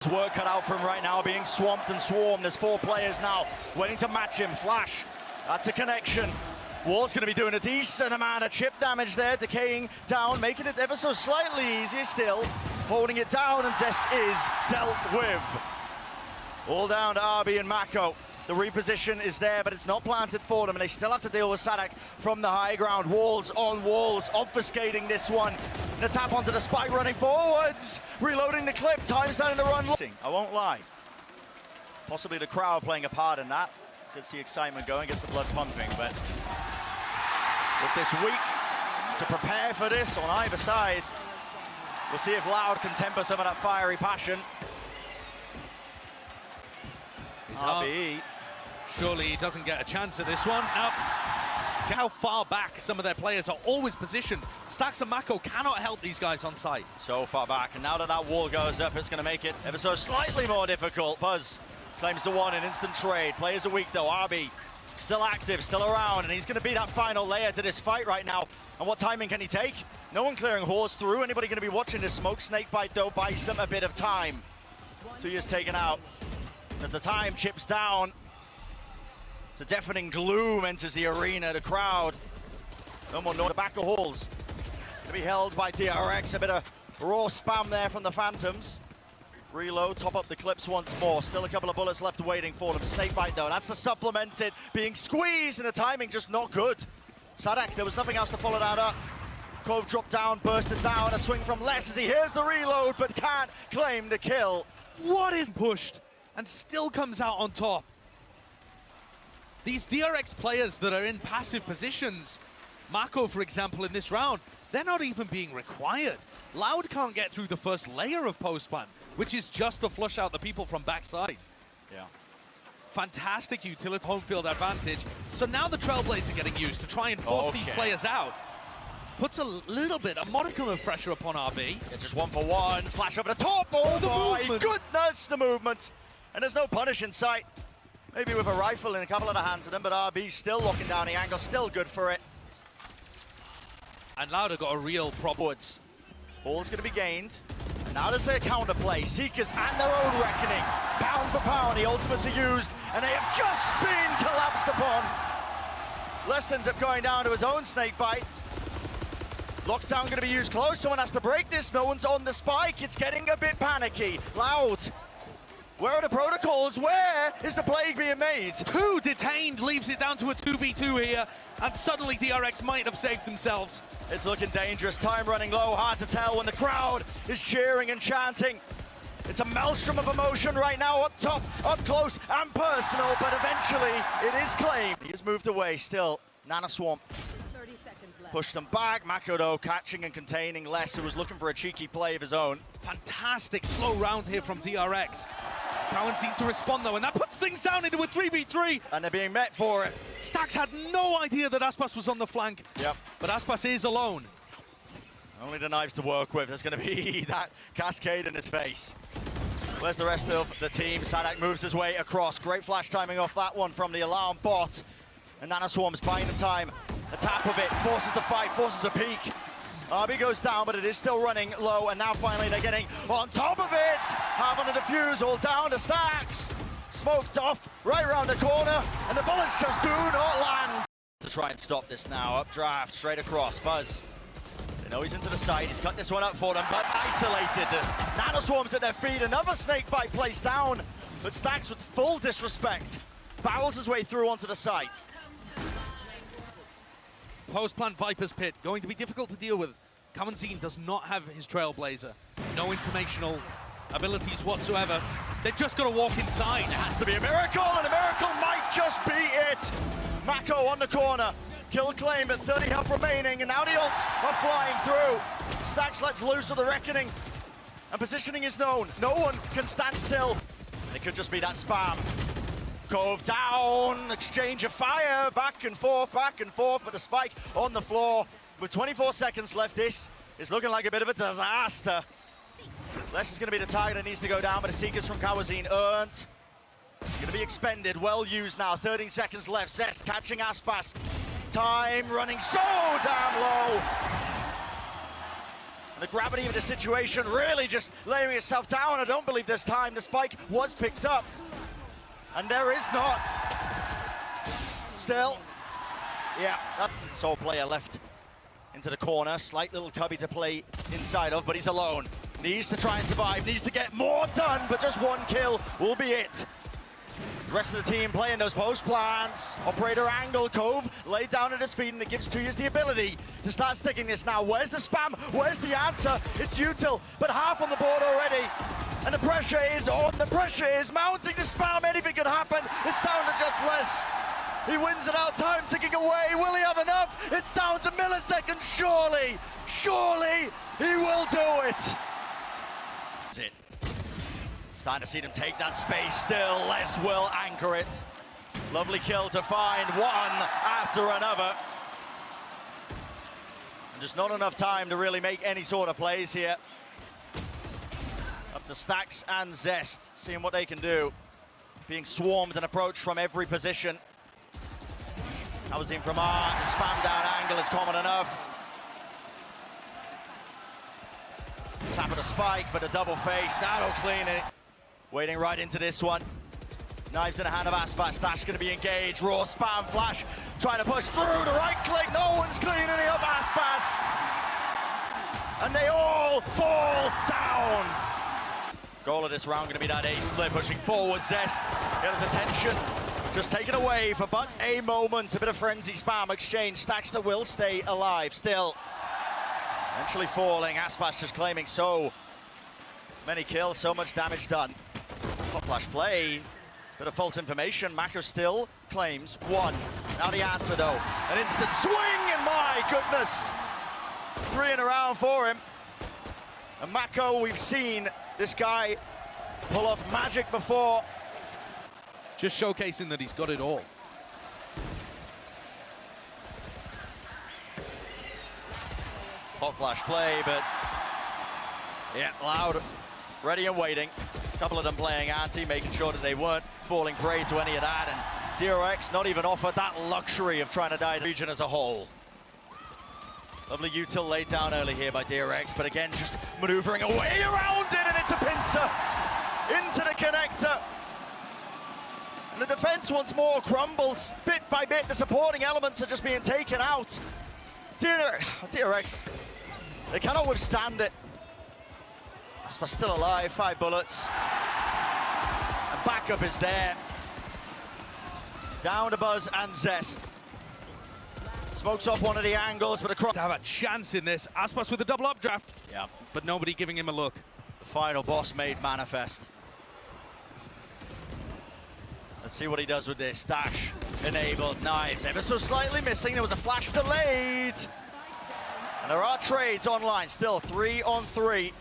Work cut out for him right now, being swamped and swarmed. There's 4 players now waiting to match him. Flash, that's a connection. Wall's going to be doing a decent amount of chip damage there, decaying down, making it ever so slightly easier still. Holding it down, and Zest is dealt with. All down to RB and MaKo. The reposition is there, but it's not planted for them, and they still have to deal with saadhak from the high ground. Walls on walls, obfuscating this one. And a tap onto the spike, running forwards. Reloading the clip, time starting to run. I won't lie. Possibly the crowd playing a part in that. Gets the excitement going, gets the blood pumping, but with this week to prepare for this on either side, we'll see if Loud can temper some of that fiery passion. RB. Surely he doesn't get a chance at this one. How far back some of their players are always positioned. Stax and MaKo cannot help these guys on site. So far back, and now that that wall goes up, it's going to make it ever so slightly more difficult. Buzz claims the one in instant trade. Players a week though. RB still active, still around, and he's going to be that final layer to this fight right now. And what timing can he take? No one clearing horse through. Anybody going to be watching this smoke? Snakebite though buys them a bit of time. Tuyz taken out. As the time chips down, it's a deafening gloom enters the arena, the crowd. No more north, the back of halls. To be held by DRX, a bit of raw spam there from the Phantoms. Reload, top up the clips once more. Still a couple of bullets left waiting for them. Snakebite though, that's the supplemented, being squeezed, and the timing just not good. saadhak, there was nothing else to follow that up. Cove dropped down, bursted down, a swing from Les as he hears the reload, but can't claim the kill. What is pushed and still comes out on top? These DRX players that are in passive positions, MaKo for example in this round, they're not even being required. Loud can't get through the first layer of post-plan, which is just to flush out the people from backside. Yeah. Fantastic utility, home field advantage. So now the Trailblazer getting used to try and force these players out. Puts a little bit, a modicum of pressure upon RB. Yeah, just 1-for-1, flash over the top, oh my goodness, the movement. And there's no punish in sight. Maybe with a rifle in a couple of the hands of them, but RB's still locking down the angle, still good for it. And Loud got a real problem. Ball's gonna be gained. And now there's their counterplay. Seekers and their own reckoning. Pound for pound, the ultimates are used, and they have just been collapsed upon. Lessons of going down to his own snakebite. Lockdown gonna be used close, someone has to break this, no one's on the spike, it's getting a bit panicky. Loud. Where are the protocols? Where is the plague being made? 2 detained, leaves it down to a 2v2 here, and suddenly DRX might have saved themselves. It's looking dangerous, time running low, hard to tell when the crowd is cheering and chanting. It's a maelstrom of emotion right now, up top, up close and personal, but eventually it is claimed. He has moved away still, Nana Swamp. 30 seconds left. Pushed them back, MaKo though catching and containing Les, who was looking for a cheeky play of his own. Fantastic slow round here from DRX. cauanzin to respond though, and that puts things down into a 3v3. And they're being met for it. Stax had no idea that aspas was on the flank. Yep. But aspas is alone. Only the knives to work with. There's going to be that cascade in his face. Where's the rest of the team? saadhak moves his way across. Great flash timing off that one from the alarm bot. And Nana Swarm's buying the time. The tap of it forces the fight, forces a peek. RB goes down, but it is still running low, and now finally they're getting on top of it. Have on a defuse, all down to Stax. Smoked off right around the corner, and the bullets just do not land. To try and stop this now, updraft, straight across, Buzz. They know he's into the side, he's cut this one up for them, but isolated. Nano Swarm's at their feet, another snakebite placed down, but Stax with full disrespect barrels his way through onto the side. Post-plant Viper's Pit, going to be difficult to deal with. cauanzin does not have his Trailblazer. No informational abilities whatsoever. They've just got to walk inside. It has to be a miracle, and a miracle might just be it. MaKo on the corner. Kill claim, but 30 health remaining, and now the ults are flying through. Stax lets loose of the reckoning, and positioning is known. No one can stand still. It could just be that spam. Cove down, exchange of fire, back and forth, but the spike on the floor. With 24 seconds left, this is looking like a bit of a disaster. Les is going to be the target that needs to go down, but the Seekers from cauanzin earned. Going to be expended, well used now, 13 seconds left. Zest catching aspas. Time running so damn low. The gravity of the situation really just laying itself down. I don't believe this time the spike was picked up. And there is not. Still. Yeah. Sole player left into the corner. Slight little cubby to play inside of, but he's alone. Needs to try and survive. Needs to get more done, but just one kill will be it. The rest of the team playing those post plans. Operator angle, Cove laid down at his feet, and it gives Tuyz the ability to start sticking this now. Where's the spam? Where's the answer? It's util, but half on the board already. And the pressure is on. The pressure is mounting to spam. Anything could happen. It's down to just less. He wins it out. Time ticking away. Will he have enough? It's down to milliseconds. Surely, surely he will do it. That's it. Starting to see them take that space still. Les will anchor it. Lovely kill to find one after another. And just not enough time to really make any sort of plays here. Up to Stax and Zest, seeing what they can do. Being swarmed and approached from every position. Cauanzin from R, the spam down angle is common enough. Tap of the spike, but a double face, that'll clean it. Wading right into this one. Knives in the hand of aspas. Dash going to be engaged. Raw spam flash. Trying to push through. The right click. No one's cleaning it up. aspas. And they all fall down. Goal of this round going to be that A split. Pushing forward. Zest. Get his attention. Just taken away for but a moment. A bit of frenzy spam exchange. Stax that will stay alive still. Eventually falling. aspas just claiming so many kills. So much damage done. Hot flash play, bit of false information. MaKo still claims one. Now the answer though, an instant swing, and my goodness, 3 in a round for him. And MaKo, we've seen this guy pull off magic before. Just showcasing that he's got it all. Hot flash play, but yeah, loud, ready and waiting. A couple of them playing anti, making sure that they weren't falling prey to any of that, and DRX not even offered that luxury of trying to die the region as a whole. Lovely util laid down early here by DRX, but again, just maneuvering away around it, and it's a pincer into the connector. And the defense once more crumbles, bit by bit. The supporting elements are just being taken out. DRX, they cannot withstand it. aspas still alive, 5 bullets. And backup is there. Down to Buzz and Zest. Smokes off one of the angles, but across. To have a chance in this. aspas with a double updraft. Yeah. But nobody giving him a look. The final boss made manifest. Let's see what he does with this. Dash enabled, knives ever so slightly missing. There was a flash delayed. And there are trades online still, 3 on 3.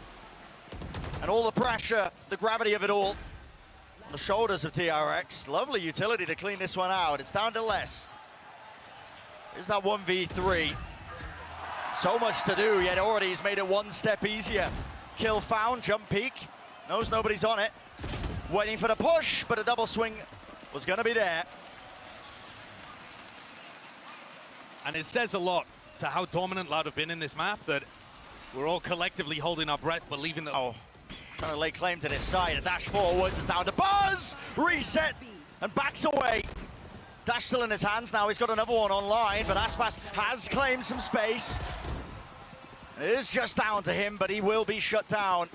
And all the pressure, the gravity of it all on the shoulders of DRX. Lovely utility to clean this one out. It's down to less. Here's that 1v3. So much to do, yet already he's made it one step easier. Kill found, jump peek. Knows nobody's on it. Waiting for the push, but a double swing was gonna be there. And it says a lot to how dominant Loud have been in this map that we're all collectively holding our breath, believing that. Oh, trying to lay claim to this side. A dash forwards, it's down to Buzz. Reset and backs away. Dash still in his hands now. He's got another one online, but aspas has claimed some space. It is just down to him, but he will be shut down.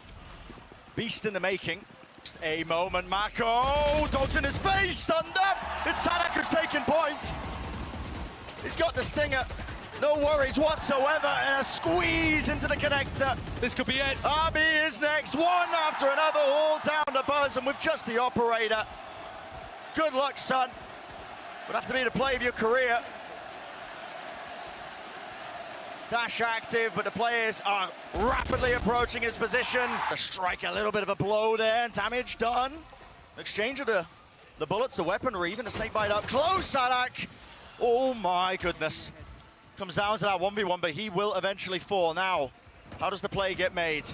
Beast in the making. Just a moment, MaKo. Dogs in his face, stunned up. It's saadhak who's taking point. He's got the stinger. No worries whatsoever, and a squeeze into the connector. This could be it. RB is next, one after another, all down to Buzz, and with just the operator. Good luck, son. Would have to be the play of your career. Dash active, but the players are rapidly approaching his position. To strike a little bit of a blow there, damage done. Exchange of the bullets, the weaponry, even the snakebite up close, saadhak. Oh my goodness. Comes down to that 1v1, but he will eventually fall. Now, how does the play get made?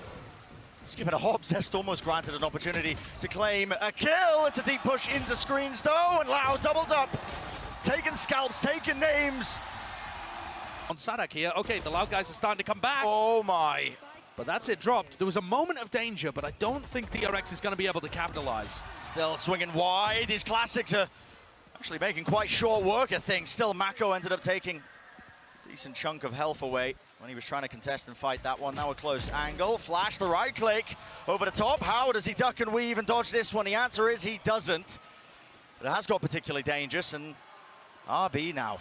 Skipping a hop, Zest almost granted an opportunity to claim a kill. It's a deep push into screens though, and Loud doubled up. Taking scalps, taking names. On saadhak here, okay, the Loud guys are starting to come back. Oh my. But that's it dropped. There was a moment of danger, but I don't think DRX is going to be able to capitalize. Still swinging wide. These classics are actually making quite short work of things. Still, MaKo ended up taking a decent chunk of health away when he was trying to contest and fight that one. Now a close angle. Flash the right click over the top. How does he duck and weave and dodge this one? The answer is he doesn't. But it has got particularly dangerous, and RB now.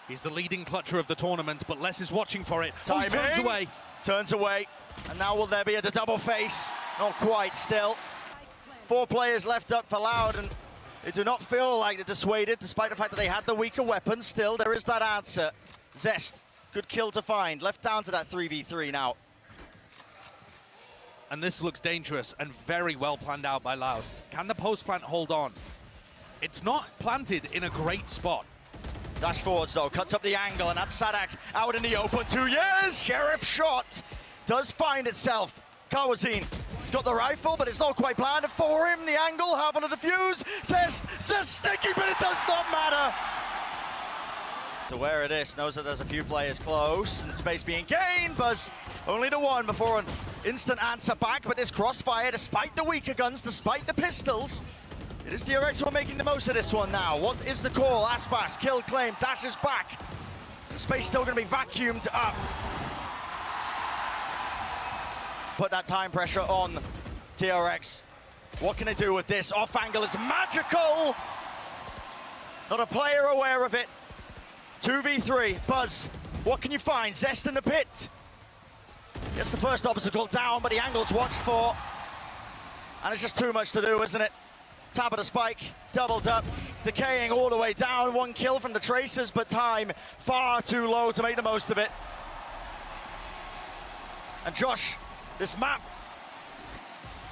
He's the leading clutcher of the tournament, but Les is watching for it. Timing. Oh, he turns away. Turns away. And now will there be the double face? Not quite still. 4 players left up for Loud, and they do not feel like they're dissuaded, despite the fact that they had the weaker weapons. Still, there is that answer. Zest, good kill to find. Left down to that 3v3 now. And this looks dangerous and very well planned out by Loud. Can the post plant hold on? It's not planted in a great spot. Dash forwards though, cuts up the angle, and that's saadhak out in the open. 2 years, Sheriff shot does find itself. cauanzin, he's got the rifle, but it's not quite planted for him. The angle, half on the defuse. Zest sticky, but it does not matter. Aware of this, knows that there's a few players close, and space being gained. Buzz only to one before an instant answer back, but this crossfire, despite the weaker guns, despite the pistols, it is DRX who are making the most of this one now. What is the call? Aspas, kill claim, dashes back. Space still going to be vacuumed up. Put that time pressure on DRX. What can they do with this? Off angle is magical. Not a player aware of it. 2v3, Buzz, what can you find? Zest in the pit. Gets the first obstacle down, but the angle's watched for. And it's just too much to do, isn't it? Tap of the spike, doubled up, decaying all the way down. 1 kill from the Tracers, but time far too low to make the most of it. And Josh, this map,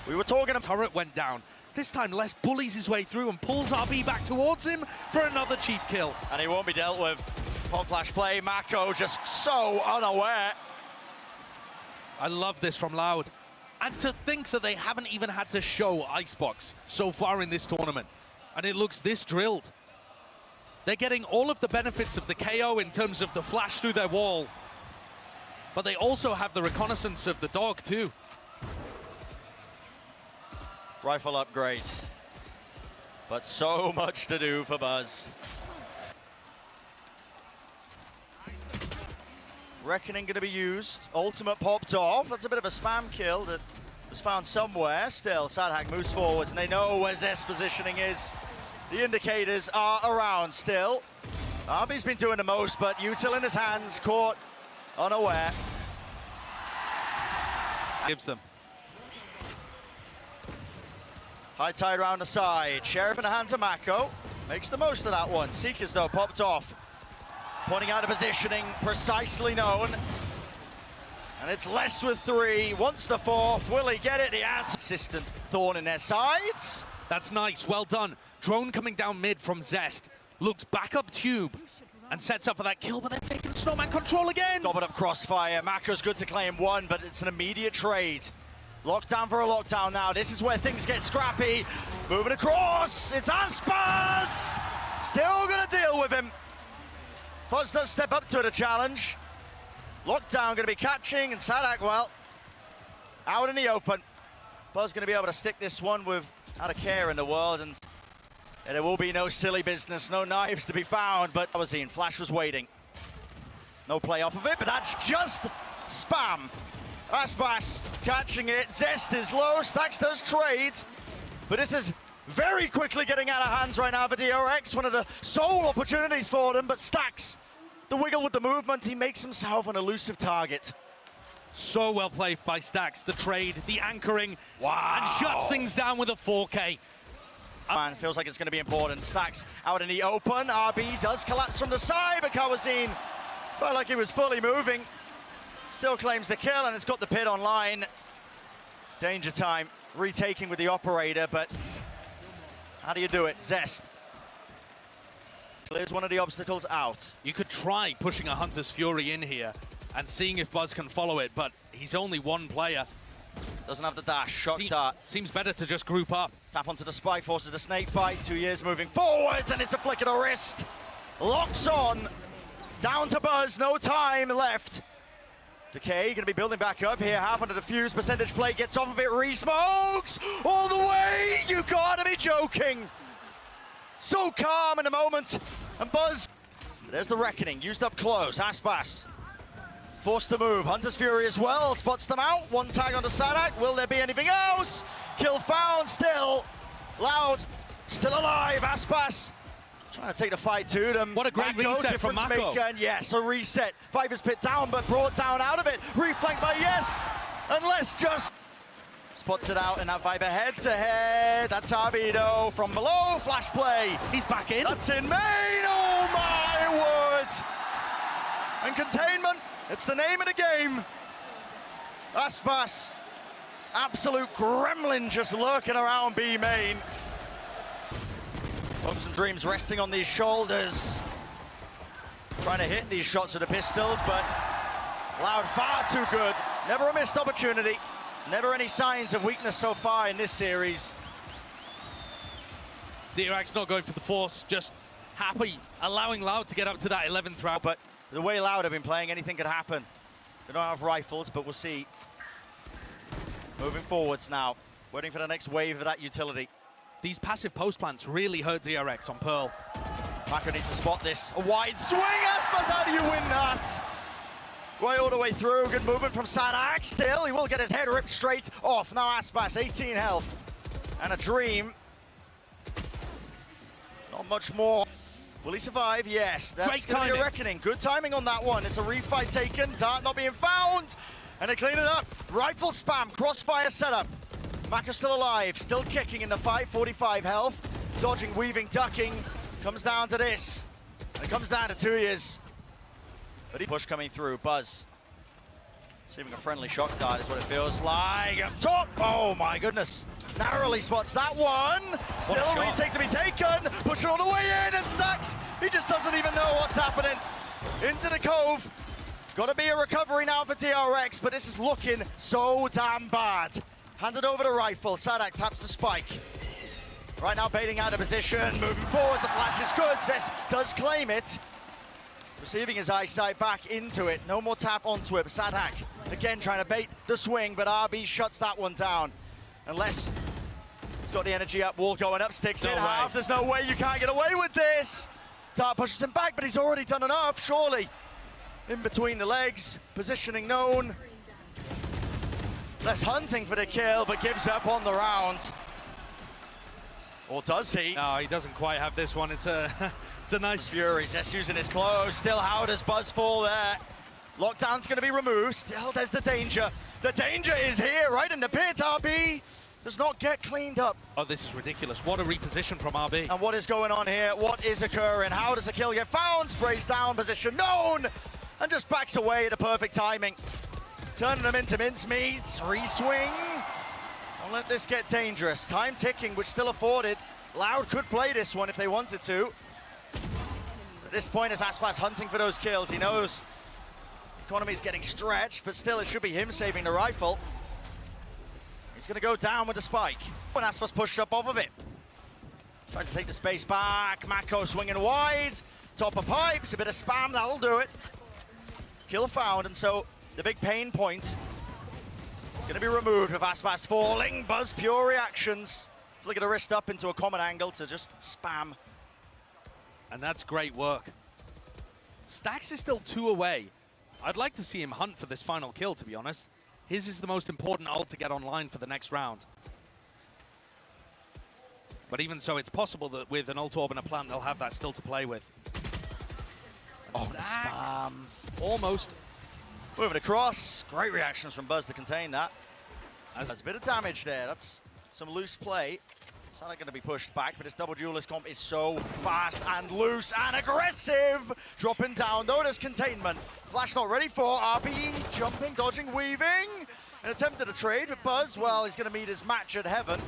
we were talking about. Turret went down. This time Les bullies his way through and pulls RB back towards him for another cheap kill. And he won't be dealt with. Hot flash play, MaKo just so unaware. I love this from Loud. And to think that they haven't even had to show Icebox so far in this tournament. And it looks this drilled. They're getting all of the benefits of the KO in terms of the flash through their wall. But they also have the reconnaissance of the dog too. Rifle upgrade. But so much to do for Buzz. Reckoning going to be used. Ultimate popped off. That's a bit of a spam kill that was found somewhere. Still, saadhak moves forwards, and they know where Zest's positioning is. The indicators are around still. RB's been doing the most, but util in his hands, caught unaware. Gives them. High tide round the side. Sheriff in the hands of MaKo. Makes the most of that one. Seekers, though, popped off. Pointing out the positioning, precisely known. And it's less with 3. Wants the 4th. Will he get it? The answer. Consistent thorn in their sides. That's nice. Well done. Drone coming down mid from Zest. Looks back up tube and sets up for that kill, but they're taking Snowman control again. Gobbled up crossfire. MaKo's good to claim 1, but it's an immediate trade. Lockdown for a lockdown now. This is where things get scrappy. Moving across. It's aspas. Still going to deal with him. Buzz does step up to the challenge. Lockdown going to be catching, and saadhak, well, out in the open. Buzz going to be able to stick this one without a care in the world, and there will be no silly business, no knives to be found, but cauanzin, Flash was waiting. No play off of it, but that's just spam. Aspas catching it. Zest is low. Stax does trade. But this is very quickly getting out of hands right now for DRX. One of the sole opportunities for them. But Stax, the wiggle with the movement. He makes himself an elusive target. So well played by Stax. The trade, the anchoring. Wow. And shuts things down with a 4K. Man, feels like it's going to be important. Stax out in the open. RB does collapse from the side. But cauanzin felt like he was fully moving. Still claims the kill, and it's got the pit online. Danger time, retaking with the operator, but how do you do it? Zest clears one of the obstacles out. You could try pushing a Hunter's Fury in here and seeing if Buzz can follow it, but he's only 1 player. Doesn't have the dash, shock dart. Seems better to just group up. Tap onto the spike, forces the snake bite. 2 years moving forwards, and it's a flick of the wrist. Locks on, down to Buzz, no time left. Decay going to be building back up here. Half on the defuse. Percentage play gets off of it. Re-smokes all the way. You gotta be joking. So calm in the moment. And Buzz. There's the reckoning. Used up close. Aspas forced to move. Hunter's Fury as well. Spots them out. One tag on the saadhak. Will there be anything else? Kill found still. Loud. Still alive. Aspas. Trying to take the fight to them. What a great reset from MaKo. And yes, a reset. Viper's pit down, but brought down out of it. Reflanked by Yes. Unless just spots it out, and that Viper head-to-head. That's Arbido from below. Flash play. He's back in. That's in main. Oh my word. And containment. It's the name of the game. Aspas. Absolute gremlin just lurking around B main. Hopes and dreams resting on these shoulders. Trying to hit these shots with the pistols, but Loud far too good. Never a missed opportunity. Never any signs of weakness so far in this series. DRX not going for the force, just happy, allowing Loud to get up to that 11th round. But the way Loud have been playing, anything could happen. They don't have rifles, but we'll see. Moving forwards now, waiting for the next wave of that utility. These passive post plants really hurt DRX on Pearl. MaKo needs to spot this. A wide swing, Aspas, how do you win that? Way all the way through, good movement from saadhak. Still, he will get his head ripped straight off. Now Aspas, 18 health. And a dream. Not much more. Will he survive? Yes, that's going to be a reckoning. Good timing on that one. It's a refight taken, Dart not being found. And they clean it up. Rifle spam, crossfire setup. MaKo still alive, still kicking in the fight, 45 health. Dodging, weaving, ducking. Comes down to this. And it comes down to Tuyz. But he push coming through, Buzz. Receiving a friendly shock dart is what it feels like. Up top, oh my goodness. Narrowly spots that one. Still a retake to be taken. Push all the way in, and Stax, he just doesn't even know what's happening. Into the cove. Gotta be a recovery now for DRX, but this is looking so damn bad. Handed over the rifle, saadhak taps the spike. Right now baiting out of position, moving forwards, the flash is good, Zest does claim it. Receiving his eyesight back into it, no more tap onto it, saadhak again trying to bait the swing, but RB shuts that one down. Unless he's got the energy up, wall going up, sticks in half, there's no way you can't get away with this. Dart pushes him back, but he's already done enough, surely. In between the legs, positioning known. Less hunting for the kill, but gives up on the round. Or does he? No, he doesn't quite have this one. It's a nice Fury. Zest using his clothes. Still, how does Buzz fall there? Lockdown's going to be removed. Still, there's the danger. The danger is here, right in the pit. RB does not get cleaned up. Oh, this is ridiculous. What a reposition from RB. And what is going on here? What is occurring? How does the kill get found? Sprays down, position known, and just backs away at the perfect timing. Turning them into mincemeats, re-swing. Don't let this get dangerous. Time ticking, which still afforded. Loud could play this one if they wanted to. At this point, as Aspas hunting for those kills, he knows the economy's getting stretched, but still it should be him saving the rifle. He's gonna go down with the spike. When Aspas pushed up off of it. Trying to take the space back. MaKo swinging wide. Top of pipes, a bit of spam, that'll do it. Kill found, and so the big pain point is going to be removed with Aspas falling. Buzz, pure reactions. Flicker the wrist up into a common angle to just spam. And that's great work. Stax is still 2 away. I'd like to see him hunt for this final kill, to be honest. His is the most important ult to get online for the next round. But even so, it's possible that with an ult orb and a plant, they'll have that still to play with. Oh, the spam. Almost. Moving across. Great reactions from Buzz to contain that. There's a bit of damage there. That's some loose play. It's not going to be pushed back, but his double duelist comp is so fast and loose and aggressive. Dropping down, though, there's containment. Flash not ready for RB. Jumping, dodging, weaving. An attempt at a trade with Buzz. Well, he's going to meet his match at heaven.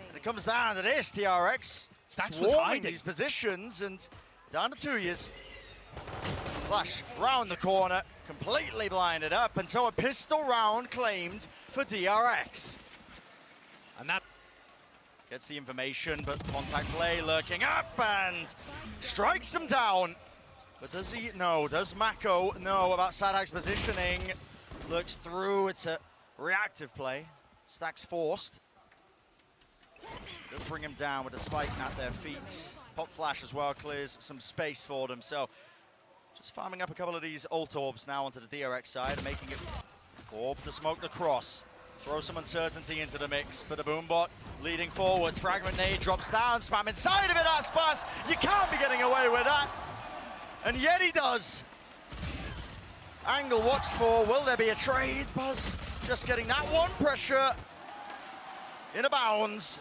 And it comes down to this, DRX. Stax was hiding these positions, and down to Tuyz. Flash round the corner, completely blinded up, and so a pistol round claimed for DRX. And that gets the information, but contact play lurking up and strikes him down. But does he? No. Does MaKo know about saadhak's positioning? Looks through. It's a reactive play. Stax forced. Does bring him down with a spike at their feet. Pop flash as well clears some space for them. So just farming up a couple of these ult orbs now onto the DRX side and making it orb to smoke the cross. Throw some uncertainty into the mix, but the Boombot leading forwards. Fragment nade drops down, spam inside of it, aspas. You can't be getting away with that. And yet he does. Angle watched for, will there be a trade? Buzz just getting that one pressure in a bounds.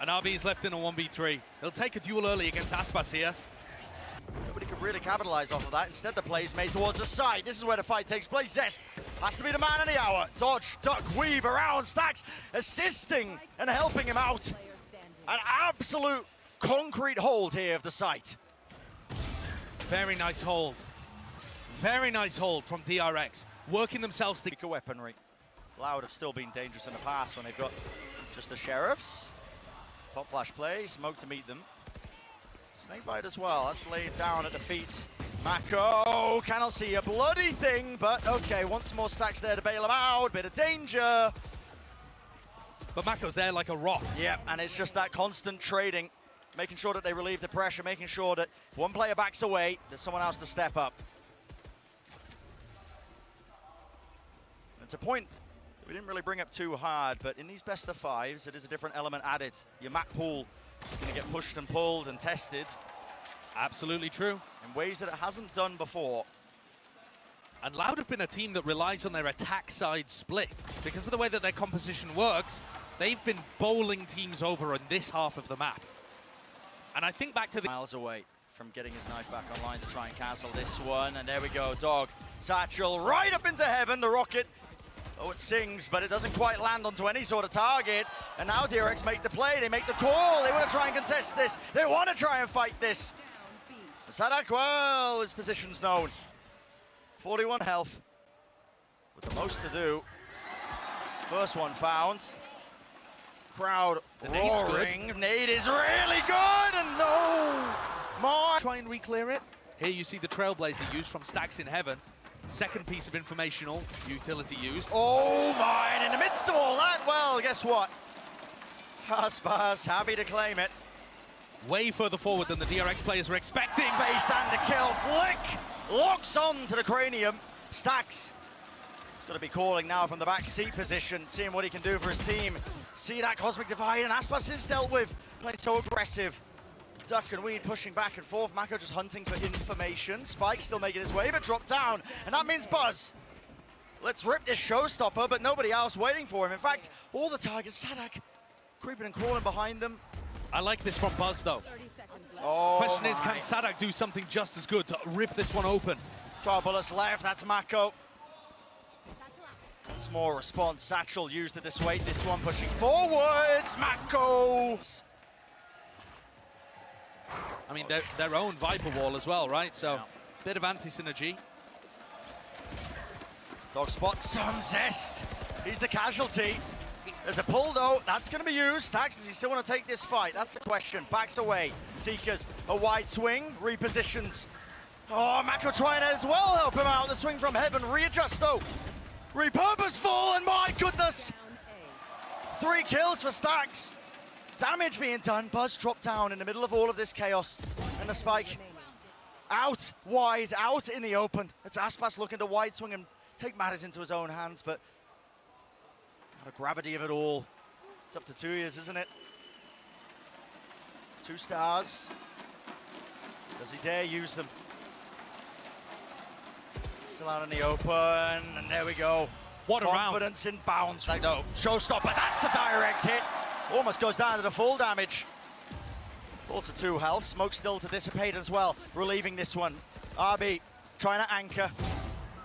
And RB's left in a 1v3. He'll take a duel early against aspas here. Nobody could really capitalize off of that. Instead, the play is made towards the side. This is where the fight takes place. Zest has to be the man of the hour. Dodge, duck, weave around. Stax assisting and helping him out. An absolute concrete hold here of the site. Very nice hold. Very nice hold from DRX. Working themselves to weaponry. Loud have still been dangerous in the past when they've got just the sheriffs. Pop flash play, smoke to meet them. Snakebite as well, that's laid down at the feet. MaKo cannot see a bloody thing, but okay, once more Stax there to bail him out, bit of danger. But MaKo's there like a rock. Yep, and it's just that constant trading, making sure that they relieve the pressure, making sure that if one player backs away, there's someone else to step up. It's a point we didn't really bring up too hard, but in these best of fives, it is a different element added. Your map pool is going to get pushed and pulled and tested. Absolutely true. In ways that it hasn't done before. And Loud have been a team that relies on their attack side split. Because of the way that their composition works, they've been bowling teams over in this half of the map. And I think back to the... Miles away from getting his knife back online to try and cancel this one. And there we go, Dog. Satchel right up into heaven, the rocket. Oh, it sings, but it doesn't quite land onto any sort of target. And now DRX make the play, they make the call. They want to try and contest this. They want to try and fight this. saadhak, well, his position's known. 41 health, with the most to do. First one found. Crowd roaring. Nade is really good, and no more. Try and re-clear it. Here you see the Trailblazer used from Stax in Heaven. Second piece of informational utility used. Oh my, and in the midst of all that, well, guess what? aspas happy to claim it. Way further forward than the DRX players were expecting. Base and the kill, flick! Locks on to the cranium. Stax is going to be calling now from the back seat position, seeing what he can do for his team. See that Cosmic Divide, and aspas is dealt with. Playing so aggressive. Duck and Weed pushing back and forth. MaKo just hunting for information. Spike still making his way, but dropped down. And that means Buzz. Let's rip this showstopper, but nobody else waiting for him. In fact, all the targets, saadhak creeping and crawling behind them. I like this from Buzz, though. Oh, question is, can saadhak do something just as good to rip this one open? 12 bullets left, that's MaKo. Once more response, Satchel used to dissuade this one, pushing forwards, MaKo! I mean, their own Viper wall as well, right? So, bit of anti-synergy. Dog spots some Zest. He's the casualty. There's a pull though, that's going to be used. Stax, does he still want to take this fight? That's the question. Backs away. Seekers, a wide swing, repositions. Oh, MaKo trying to as well help him out. The swing from heaven, readjust though. Repurposeful, and my goodness! 3 kills for Stax. Damage being done. Buzz dropped down in the middle of all of this chaos. And the spike out, wide, out in the open. It's aspas looking to wide swing and take matters into his own hands, but the gravity of it all. It's up to Tuyz, isn't it? 2 stars. Does he dare use them? Still out in the open, and there we go. What a round. Confidence in bounds. Like, no, showstopper, that's a direct hit. Almost goes down to the full damage. 4 to 2 health. Smoke still to dissipate as well. Relieving this one. RB trying to anchor.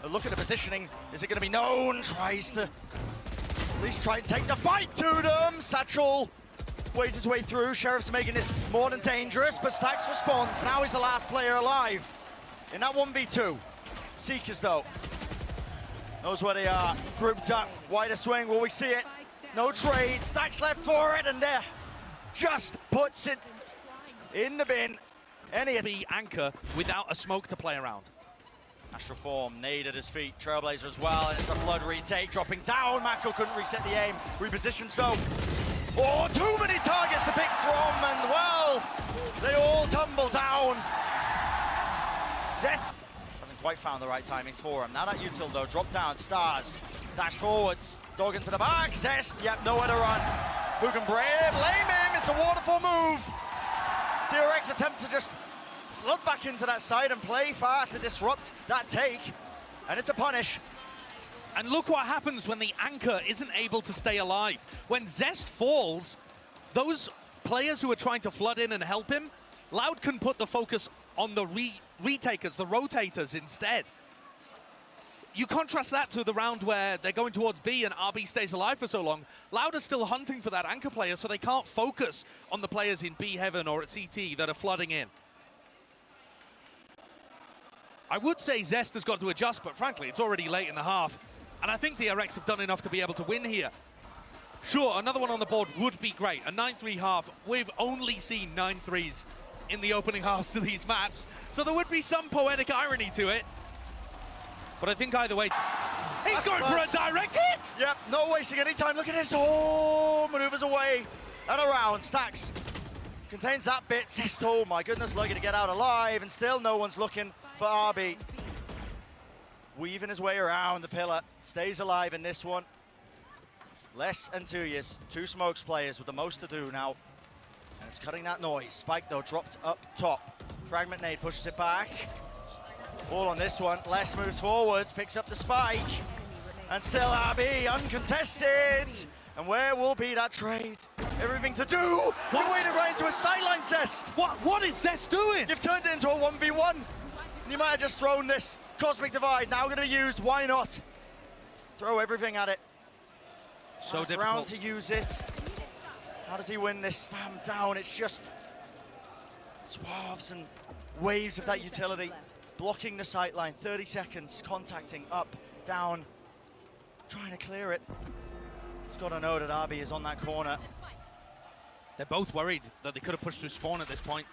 A look at the positioning. Is it going to be known? Tries to at least try and take the fight to them. Satchel weighs his way through. Sheriff's making this more than dangerous, but Stax responds. Now he's the last player alive in that 1v2. Seekers, though, knows where they are. Grouped up. Wider swing. Will we see it? No trade. Stax left for it, and there just puts it in the bin. Any be anchor without a smoke to play around. Astral Form, nade at his feet, Trailblazer as well, and it's a Flood retake, dropping down. MaKo couldn't reset the aim, repositions though. Oh, too many targets to pick from, and well, they all tumble down. Zest hasn't quite found the right timings for him. Now that util though, drop down, Stars, dash forwards, dog into the back, Zest, yep, nowhere to run. Who can brave? Lame him, it's a waterfall move. DRX attempt to just flood back into that side and play fast to disrupt that take, and it's a punish. And look what happens when the anchor isn't able to stay alive. When Zest falls, those players who are trying to flood in and help him, Loud can put the focus on the retakers, the rotators instead. You contrast that to the round where they're going towards B and RB stays alive for so long. Loud are still hunting for that anchor player, so they can't focus on the players in B Heaven or at CT that are flooding in. I would say Zest has got to adjust, but frankly, it's already late in the half. And I think DRX have done enough to be able to win here. Sure, another one on the board would be great. A 9-3 half. We've only seen 9-3s in the opening halves to these maps, so there would be some poetic irony to it. But I think either way, he's going for a direct hit! Yep, not wasting any time. Look at this. Oh, maneuvers away and around. Stax contains that bit. Zest, oh my goodness, lucky to get out alive, and still no one's looking for RB. Weaving his way around the pillar, stays alive in this one. Less and Tuyz, two smokes players with the most to do now. And it's cutting that noise. Spike though, dropped up top. Fragment nade pushes it back. Ball on this one, Les moves forwards, picks up the spike. And still RB, uncontested. And where will be that trade? Everything to do. You're wading right into a sideline, Zest. What is Zest doing? You've turned it into a 1v1. You might have just thrown this Cosmic Divide, now going to be used, why not? Throw everything at it. So Last difficult. round to use it. How does he win this? Spam down, it's just swaths and waves of that utility. Blocking the sightline, 30 seconds, contacting, up, down, trying to clear it. He's got to know that RB is on that corner. They're both worried that they could have pushed through spawn at this point.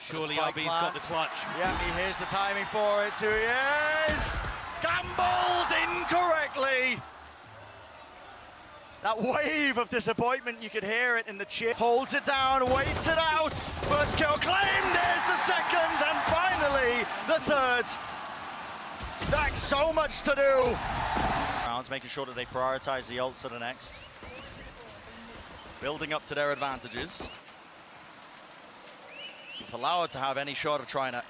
Surely Spike RB's got the clutch. Yeah, he hears the timing for it. Tuyz gambled incorrectly. That wave of disappointment, you could hear it in the chip. Holds it down, waits it out. First kill claimed, there's the second, and finally the third. Stax, so much to do. Rounds, making sure that they prioritize the ults for the next. Building up to their advantages. If allowed to have any shot of trying to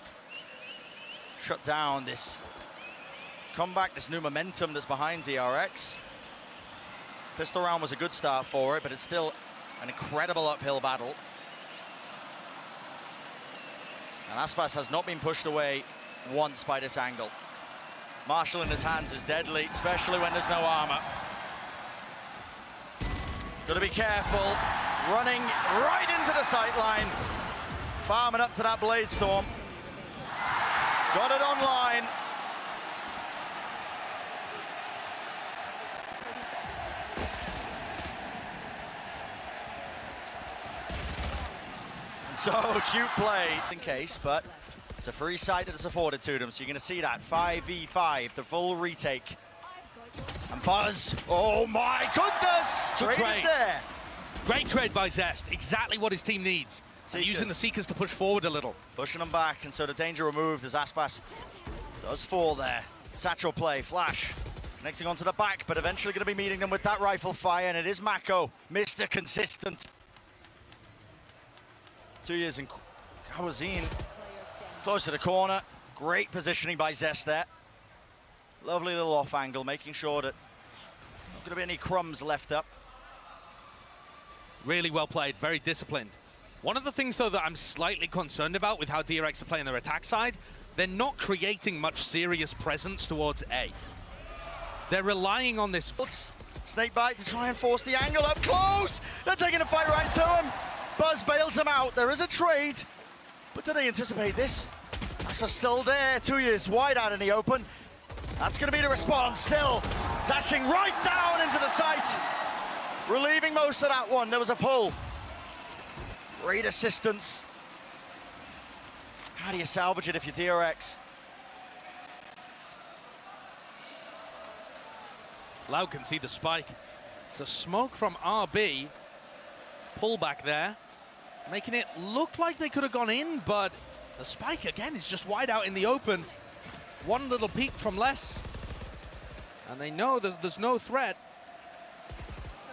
shut down this comeback, this new momentum that's behind DRX. Pistol round was a good start for it, but it's still an incredible uphill battle. And aspas has not been pushed away once by this angle. Marshall in his hands is deadly, especially when there's no armor. Gotta be careful, running right into the sight line. Farming up to that Blade Storm. Got it online. And so, cute play in case, but it's a free sight that is afforded to them. So you're going to see that 5v5, the full retake. And Buzz, oh my goodness! Good Trade is there. Great trade by Zest, exactly what his team needs. And using the Seekers to push forward a little. Pushing them back, and so the danger removed as aspas does fall there. Satchel play, flash, connecting onto the back, but eventually going to be meeting them with that rifle fire, and it is MaKo, Mr. Consistent. Tuyz and cauanzin close to the corner. Great positioning by Zest there. Lovely little off angle, making sure that there's not going to be any crumbs left up. Really well played, very disciplined. One of the things, though, that I'm slightly concerned about with how DRX are playing their attack side, they're not creating much serious presence towards A. They're relying on this. Snakebite to try and force the angle up close. They're taking a fight right to him. Buzz bails him out. There is a trade. But did they anticipate this? Aspas still there. Tuyz wide out in the open. That's going to be the response. Still dashing right down into the site. Relieving most of that one. There was a pull. Great assistance. How do you salvage it if you're DRX? Loud can see the spike. It's a smoke from RB. Pull back there, making it look like they could have gone in, but the spike again is just wide out in the open. One little peek from less, and they know there's no threat.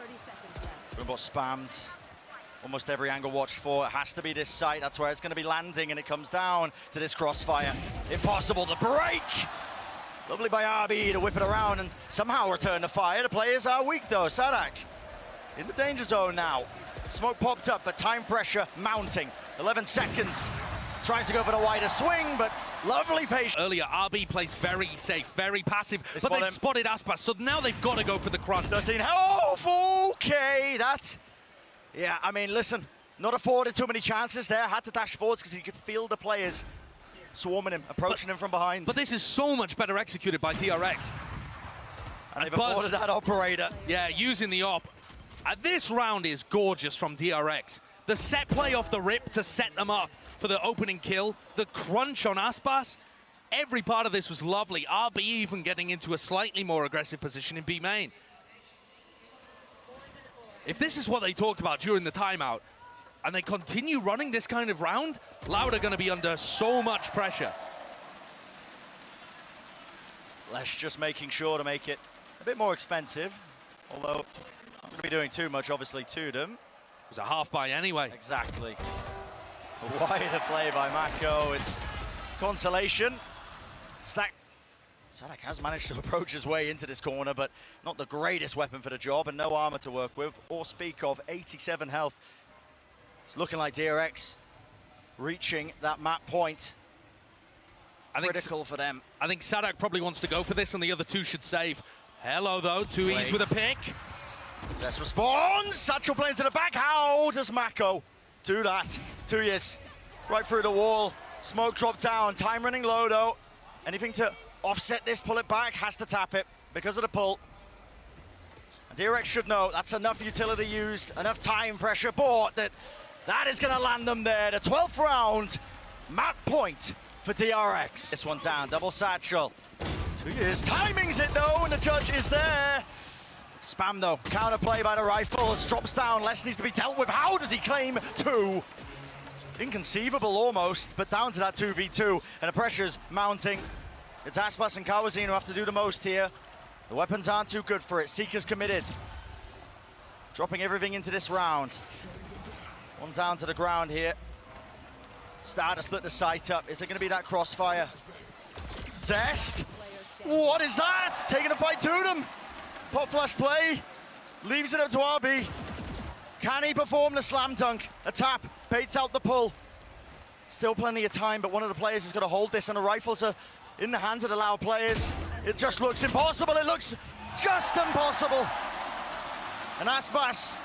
30 seconds left. Rumble spammed. Almost every angle watched for. It has to be this site. That's where it's going to be landing, and it comes down to this crossfire. Impossible to break. Lovely by RB to whip it around and somehow return the fire. The players are weak though. saadhak in the danger zone now. Smoke popped up, but time pressure mounting. 11 seconds. Tries to go for the wider swing, but lovely patience. Earlier, RB plays very safe, very passive, but they've spotted aspas, so now they've got to go for the crunch. 13 health, okay, that... Yeah, I mean, listen, not afforded too many chances there. Had to dash forwards because he could feel the players swarming him, approaching him from behind. But this is so much better executed by DRX. And they've afforded that operator. Yeah, using the op. This round is gorgeous from DRX. The set play off the rip to set them up for the opening kill. The crunch on aspas. Every part of this was lovely. RB even getting into a slightly more aggressive position in B main. If this is what they talked about during the timeout, and they continue running this kind of round, Loud are going to be under so much pressure. Lesh just making sure to make it a bit more expensive, although not going to be doing too much, obviously, to them. It was a half buy anyway. Exactly. A wider play by MaKo. It's consolation. Stax. saadhak has managed to approach his way into this corner, but not the greatest weapon for the job, and no armor to work with, or speak of. 87 health. It's looking like DRX reaching that map point. Critical for them. I think saadhak probably wants to go for this, and the other two should save. Hello, though. Tuyz with a pick. Zest responds. Satchel playing to the back. How does MaKo do that? Tuyz right through the wall. Smoke dropped down. Time running low, though. Anything to offset this, pull it back, has to tap it because of the pull. And DRX should know that's enough utility used, enough time pressure bought that is going to land them there. The 12th round, map point for DRX. This one down, double satchel. Tuyz timings it though, and the judge is there. Spam though, counterplay by the rifles, drops down, less needs to be dealt with. How does he claim two? Inconceivable almost, but down to that 2v2, and the pressure's mounting. It's aspas and cauanzin who have to do the most here. The weapons aren't too good for it. Seeker's committed. Dropping everything into this round. One down to the ground here. Start to split the site up. Is there going to be that crossfire? Zest? What is that? Taking a fight to them. Pop flash play. Leaves it up to RB. Can he perform the slam dunk? A tap. Baits out the pull. Still plenty of time, but one of the players is going to hold this, and the rifles are in the hands of the Loud players. It just looks impossible. It looks just impossible. And aspas.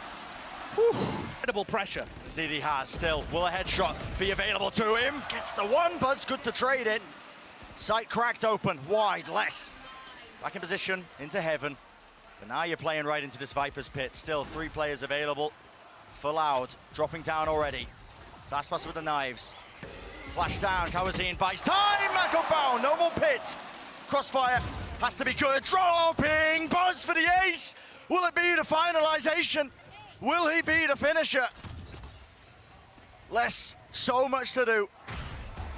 Whew. Incredible pressure. Indeed he has still. Will a headshot be available to him? Gets the one, Buzz good to trade it. Sight cracked open, wide, less. Back in position, into heaven. But now you're playing right into this Viper's pit. Still 3 players available for Loud. Dropping down already. It's aspas with the knives. Flash down, cauanzin buys time. MaKo found, no more pit. Crossfire has to be good. Dropping, Buzz for the ace. Will it be the finalization? Will he be the finisher? Less, so much to do.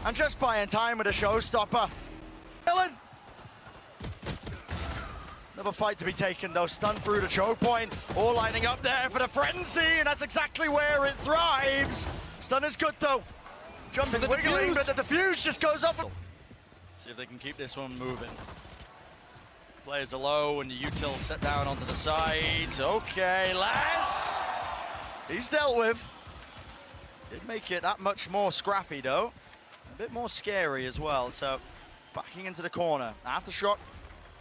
And just buying time with a showstopper. Dylan. Another fight to be taken though, stunned through the choke point. All lining up there for the frenzy, and that's exactly where it thrives. Stun is good though. Jumping, wiggling, but the defuse just goes off. See if they can keep this one moving. Players are low, and the util set down onto the sides. Okay, Les. He's dealt with. Did make it that much more scrappy though. A bit more scary as well, so backing into the corner. Aftershock,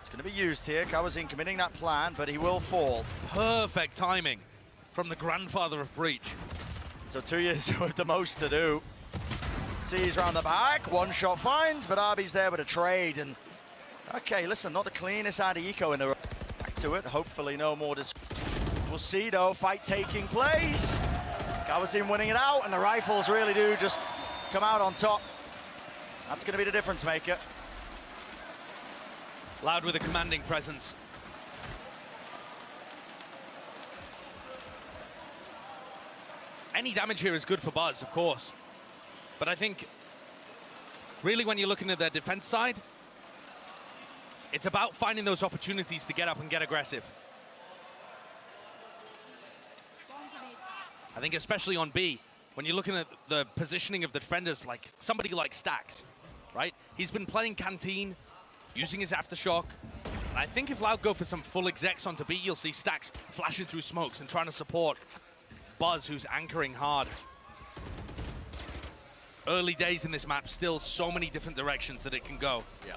it's going to be used here. cauanzin committing that plan, but he will fall. Perfect timing from the grandfather of Breach. So Tuyz with the most to do. Sees round the back, one shot finds, but RB's there with a trade. And okay, listen, not the cleanest out of eco in the back to it. Hopefully no more We'll see though, fight taking place. cauanzin winning it out, and the rifles really do just come out on top. That's going to be the difference maker. Loud with a commanding presence. Any damage here is good for Buzz, of course. But I think, really, when you're looking at their defense side, it's about finding those opportunities to get up and get aggressive. I think especially on B, when you're looking at the positioning of the defenders, like somebody like Stax, right? He's been playing Canteen, using his Aftershock. And I think if Loud go for some full execs onto B, you'll see Stax flashing through smokes and trying to support Buzz, who's anchoring hard. Early days in this map, still so many different directions that it can go. Yeah.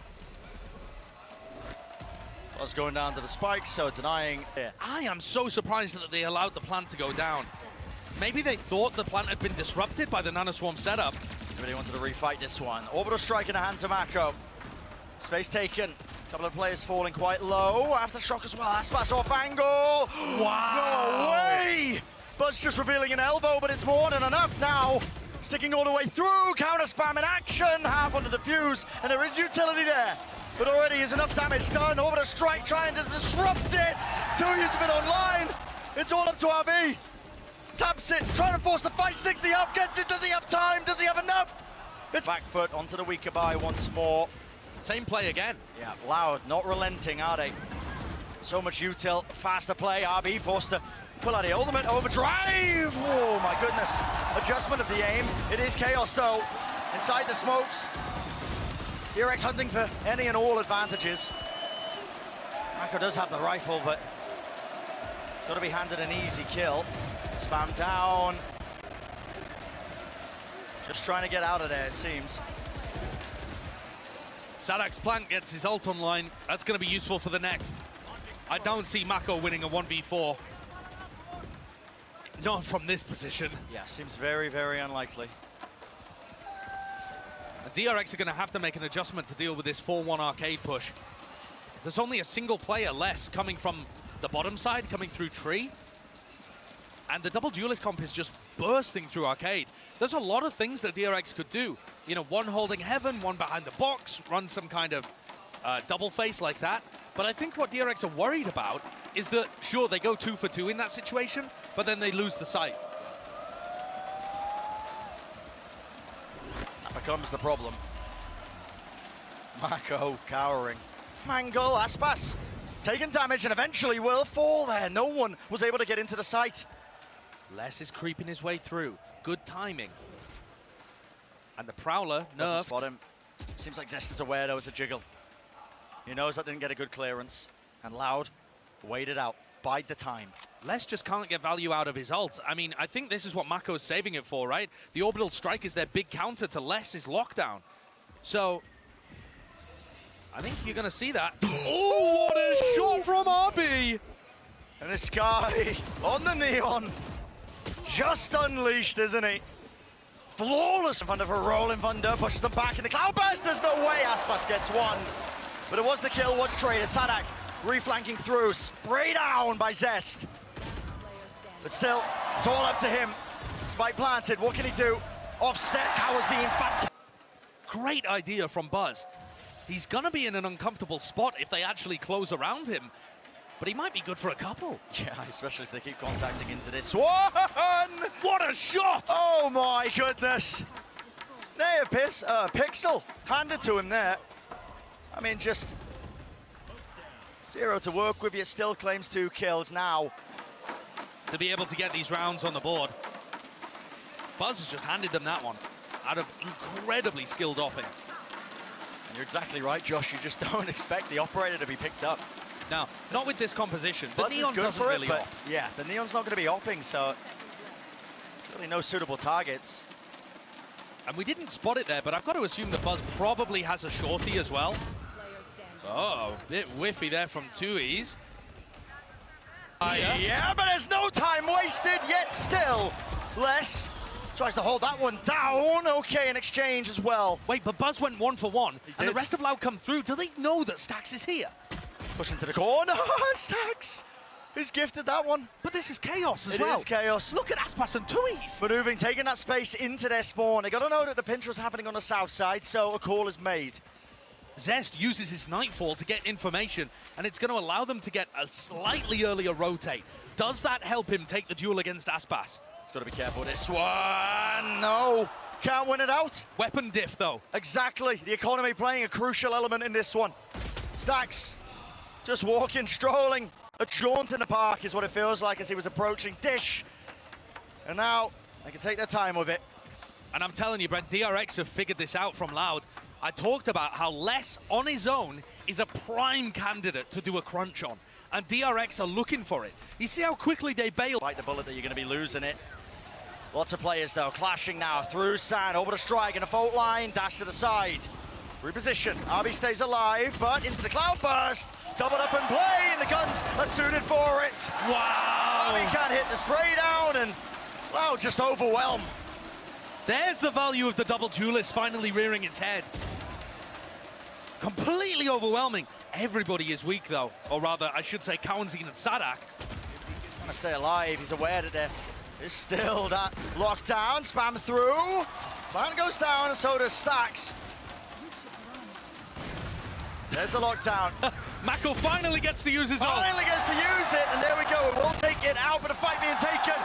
Buzz going down to the spike, so denying. Yeah. I am so surprised that they allowed the plant to go down. Maybe they thought the plant had been disrupted by the Nanoswarm setup. Really wanted to refight this one. Orbital strike in the hands of MaKo. Space taken. A couple of players falling quite low. Aftershock as well. Aspas off angle. Wow. No way! Buzz just revealing an elbow, but it's more than enough now. Sticking all the way through. Counter spam in action. Half on the defuse, and there is utility there. But already is enough damage done. Orbital strike trying to disrupt it. Tuyz a bit online. It's all up to RB. Taps it, trying to force the fight, 60 up, gets it, does he have time, does he have enough? It's back foot onto the weaker buy once more. Same play again. Yeah, Loud, not relenting, are they? So much util, faster play, RB forced to pull out the ultimate overdrive. Oh my goodness, adjustment of the aim. It is chaos though, inside the smokes. DRX hunting for any and all advantages. MaKo does have the rifle, but got to be handed an easy kill. Spam down. Just trying to get out of there, it seems. saadhak's plant gets his ult online. That's going to be useful for the next. I don't see MaKo winning a 1v4. Not from this position. Yeah, seems very, very unlikely. The DRX are going to have to make an adjustment to deal with this 4-1 arcade push. There's only a single player less coming from the bottom side, coming through tree. And the double duelist comp is just bursting through arcade. There's a lot of things that DRX could do. You know, one holding heaven, one behind the box, run some kind of double face like that. But I think what DRX are worried about is that, sure, they go 2 for 2 in that situation, but then they lose the sight. That becomes the problem. MaKo cowering. Mangle, Aspas, taking damage and eventually will fall there. No one was able to get into the site. Les is creeping his way through. Good timing. And the Prowler Doesn't nerfed. spot him. Seems like Zest is aware though, it's a jiggle. He knows that didn't get a good clearance. And Loud waited out, bide the time. Les just can't get value out of his ult. I mean, I think this is what MaKo is saving it for, right? The orbital strike is their big counter to Les's lockdown. So, I think you're going to see that. Oh, what a shot from RB! And this guy on the neon, just unleashed, isn't he? Flawless in front of a rolling thunder, pushes them back in the cloudburst. There's no way Aspas gets one. But it was the kill, was traded. saadhak reflanking through, spray down by Zest. But still, it's all up to him. Spike planted, what can he do? Offset cauanzin, fantastic. Great idea from Buzz. He's going to be in an uncomfortable spot if they actually close around him. But he might be good for a couple. Yeah, especially if they keep contacting into this one. What a shot! Oh my goodness. There, Pixel handed to him there. I mean, just 0 to work with. Yet still claims 2 kills now. To be able to get these rounds on the board. Buzz has just handed them that one out of incredibly skilled opping. And you're exactly right, Josh. You just don't expect the operator to be picked up. Now, not with this composition. The Buzz is neon good doesn't for really it, but op. yeah, the neon's not going to be opping, so really no suitable targets. And we didn't spot it there, but I've got to assume that Buzz probably has a shorty as well. Oh, a bit whiffy there from Tuyz. Yeah, but there's no time wasted yet still. Les tries to hold that one down. Okay, in exchange as well. Wait, but Buzz went 1 for 1, and the did. rest of Loud come through. Do they know that Stax is here? Push into the corner. Stax He's gifted that one. But this is chaos as well. It is chaos. Look at aspas and Tuyz. Maneuvering, taking that space into their spawn. They got to know that the pinch was happening on the south side, so a call is made. Zest uses his Nightfall to get information, and it's going to allow them to get a slightly earlier rotate. Does that help him take the duel against aspas? He's got to be careful with this one. No, can't win it out. Weapon diff, though. Exactly. The economy playing a crucial element in this one. Stax just walking, strolling. A jaunt in the park is what it feels like as he was approaching Dish. And now they can take their time with it. And I'm telling you, Brent, DRX have figured this out from Loud. I talked about how Les on his own is a prime candidate to do a crunch on. And DRX are looking for it. You see how quickly they bail. Bite the bullet that you're going to be losing it. Lots of players, though, clashing now through Sand, over the strike, in a fault line, dash to the side. Reposition, RB stays alive, but into the cloud burst. Doubled up and play, and the guns are suited for it. Wow! RB can't hit the spray down, and Loud just overwhelmed. There's the value of the double duelist finally rearing its head. Completely overwhelming. Everybody is weak, though. Or rather, I should say cauanzin and saadhak. Trying to stay alive, he's aware that there is still that lockdown. Spam through. Plan goes down, and so does Stax. There's the lockdown. MaKo finally gets to use his ult. Finally gets to use it, and there we go. We'll take it out, but a fight being taken.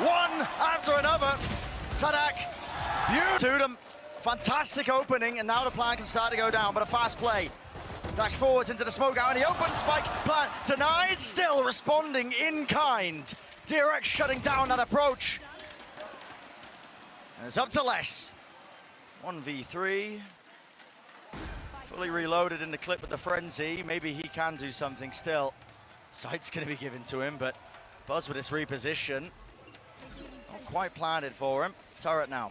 One after another. saadhak, beautiful to them. Fantastic opening, and now the plan can start to go down, but a fast play. Dash forwards into the smoke out, and the open spike plan denied, still responding in kind. DRX shutting down that approach. And it's up to Les. 1v3. Fully reloaded in the clip with the frenzy. Maybe he can do something still. Sight's going to be given to him, but Buzz with this reposition. Not quite planted for him. Turret now.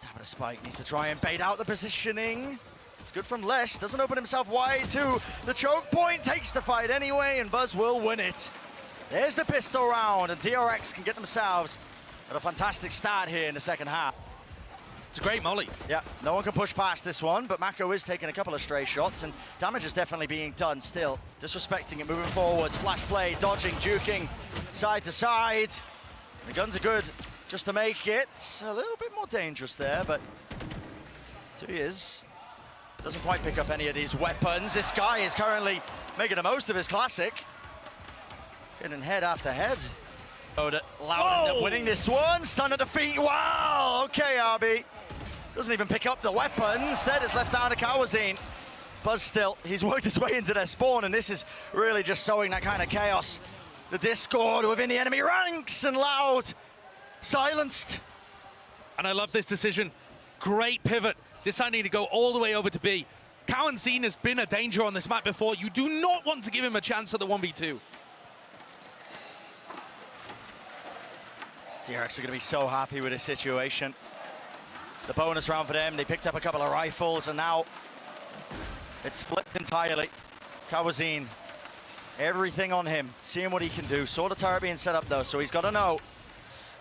Tap of the spike, needs to try and bait out the positioning. It's good from Les, doesn't open himself wide to the choke point, takes the fight anyway, and Buzz will win it. There's the pistol round, and DRX can get themselves at a fantastic start here in the second half. It's a great molly. Yeah, no one can push past this one, but MaKo is taking a couple of stray shots, and damage is definitely being done still. Disrespecting it, moving forwards, flash play, dodging, juking, side to side. The guns are good just to make it a little bit more dangerous there, but Tuyz doesn't quite pick up any of these weapons. This guy is currently making the most of his classic. Getting head after head. Oh, Loud ended up winning this one. Stun at the feet. Wow, okay, RB. Doesn't even pick up the weapon. Instead, it's left down to cauanzin. Buzz still, he's worked his way into their spawn, and this is really just sowing that kind of chaos. The discord within the enemy ranks, and Loud silenced. And I love this decision. Great pivot, deciding to go all the way over to B. cauanzin has been a danger on this map before. You do not want to give him a chance at the 1v2. DRX are going to be so happy with this situation. The bonus round for them, they picked up a couple of rifles, and now it's flipped entirely. cauanzin, everything on him, seeing what he can do. Saw the turret being set up, though, so he's got to know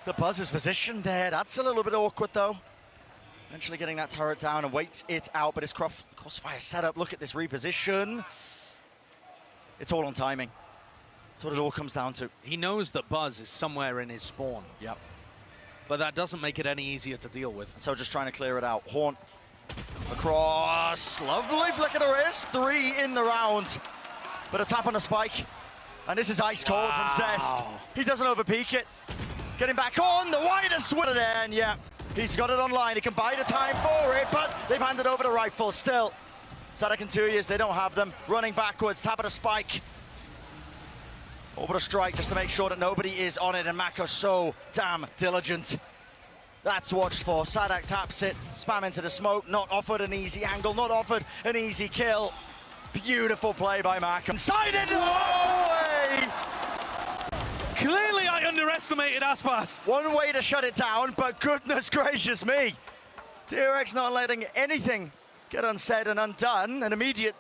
the Buzz is positioned there. That's a little bit awkward, though. Eventually getting that turret down and waits it out, but his crossfire setup, look at this reposition. It's all on timing. That's what it all comes down to. He knows that Buzz is somewhere in his spawn. Yep. But that doesn't make it any easier to deal with. So just trying to clear it out. Horn across. Lovely flick of the wrist. 3 in the round. But a tap on the spike. And this is ice cold from Zest. He doesn't overpeak it. Getting back on the widest swing there. And yeah, he's got it online. He can buy the time for it, but they've handed over the rifle still. saadhak and Tuyz, they don't have them. Running backwards, tap of the spike. Over the strike just to make sure that nobody is on it, and MaKo so damn diligent. That's watched for. saadhak taps it, spam into the smoke, not offered an easy angle, not offered an easy kill. Beautiful play by MaKo. Inside it, no way! Clearly I underestimated aspas. One way to shut it down, but goodness gracious me. DRX not letting anything get unsaid and undone. An immediate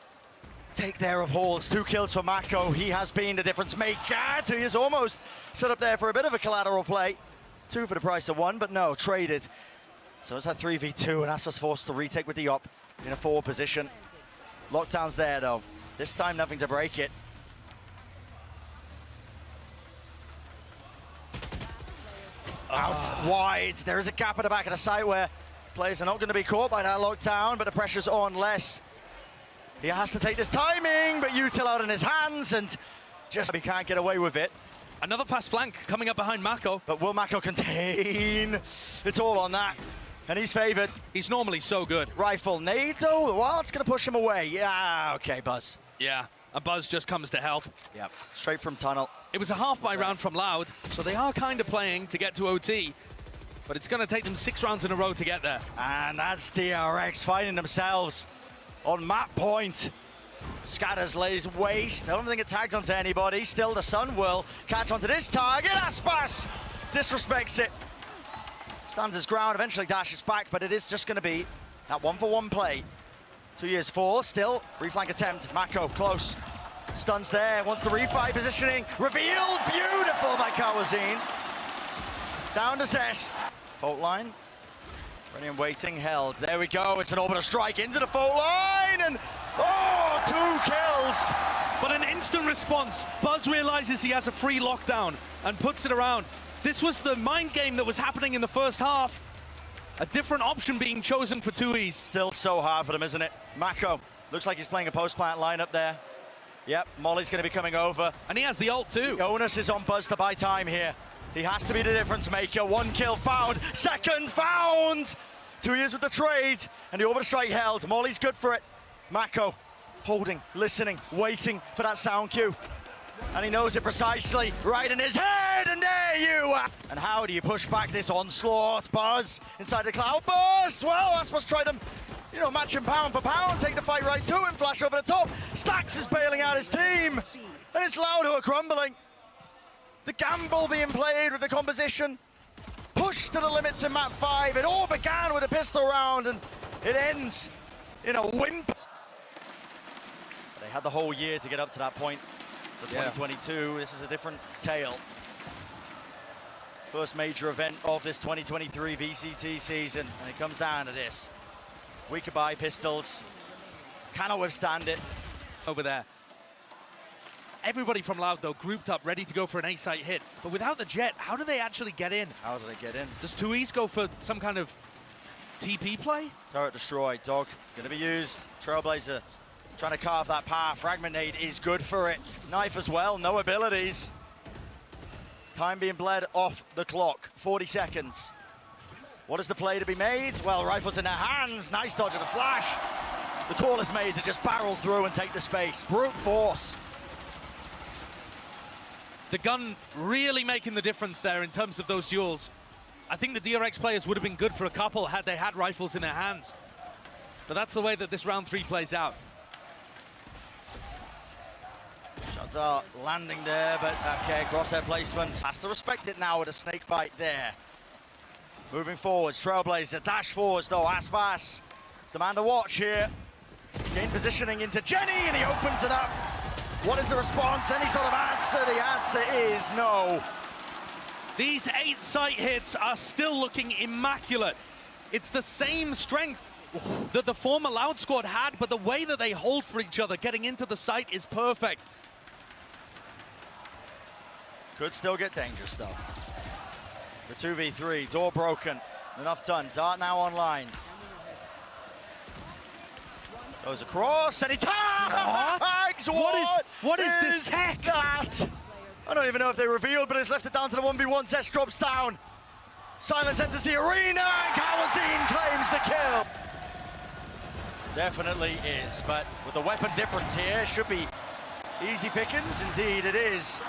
take there of Halls. 2 kills for MaKo. He has been the difference maker. He is almost set up there for a bit of a collateral play. 2 for the price of 1, but no, traded. So it's that 3v2, and aspas forced to retake with the op in a forward position. Lockdown's there, though. This time, nothing to break it. Out wide. There is a gap at the back of the site where players are not going to be caught by that lockdown, but the pressure's on less. He has to take this timing, but Util out in his hands, and just he can't get away with it. Another fast flank coming up behind MaKo. But will MaKo contain? It's all on that. And he's favored. He's normally so good. Rifle nade though, the Wild's gonna push him away. Yeah, okay, Buzz. Yeah, and Buzz just comes to help. Yep, straight from tunnel. It was a half-buy round from Loud, so they are kind of playing to get to OT, but it's gonna take them 6 rounds in a row to get there. And that's DRX finding themselves on map point. Scatters lays waste. I don't think it tags onto anybody. Still, the Sun will catch onto this target. Aspas disrespects it. Stands his ground, eventually dashes back, but it is just going to be that 1-for-1 play. Tuyz fall, still, reflank attempt. MaKo close. Stuns there, wants the refi positioning. Revealed, beautiful by cauanzin. Down to Zest. Fault line. Brilliant waiting, held. There we go, it's an orbital strike into the fault line, and oh, 2 kills. But an instant response. Buzz realizes he has a free lockdown and puts it around. This was the mind game that was happening in the first half. A different option being chosen for Tuyz. Still so hard for them, isn't it? MaKo looks like he's playing a post-plant lineup there. Yep, Molly's going to be coming over. And he has the ult too. The onus is on Buzz to buy time here. He has to be the difference maker. 1 kill found, 2nd found. Tuyz with the trade, and the orbital strike held. Molly's good for it. MaKo holding, listening, waiting for that sound cue. And he knows it precisely, right in his head, and there you are. And how do you push back this onslaught? Buzz inside the cloud burst. Well, aspas tried him, you know, match him pound for pound, take the fight right to him, flash over the top. Stax is bailing out his team, and it's Loud who are crumbling. The gamble being played with the composition, pushed to the limits in map 5. It all began with a pistol round, and it ends in a wimp. They had the whole year to get up to that point. For 2022, this is a different tale. First major event of this 2023 VCT season, and it comes down to this. Weaker by pistols, cannot withstand it. Over there. Everybody from Loud, though, grouped up, ready to go for an A-site hit. But without the jet, how do they actually get in? How do they get in? Does Tuyz go for some kind of TP play? Turret destroyed, Dog gonna be used. Trailblazer trying to carve that path. Fragment nade is good for it. Knife as well, no abilities. Time being bled off the clock, 40 seconds. What is the play to be made? Well, rifles in their hands, nice dodge of the flash. The call is made to just barrel through and take the space. Brute force. The gun really making the difference there in terms of those duels. I think the DRX players would have been good for a couple had they had rifles in their hands. But that's the way that this round 3 plays out. Shots are landing there, but okay, crosshair placements. Has to respect it now with a snake bite there. Moving forwards, Trailblazer, dash forwards though, aspas. It's the man to watch here. Gain positioning into Jenny, and he opens it up. What is the response? Any sort of answer? The answer is no. These 8 site hits are still looking immaculate. It's the same strength that the former Loud squad had, but the way that they hold for each other, getting into the site, is perfect. Could still get dangerous though. The 2v3, door broken. Enough done. Dart now online. Goes across, and he tags! What is this tech? That? I don't even know if they revealed, but it's left it down to the 1v1. Zest drops down. Silence enters the arena, and cauanzin claims the kill. Definitely is, but with the weapon difference here, it should be easy pickings. Indeed, it is.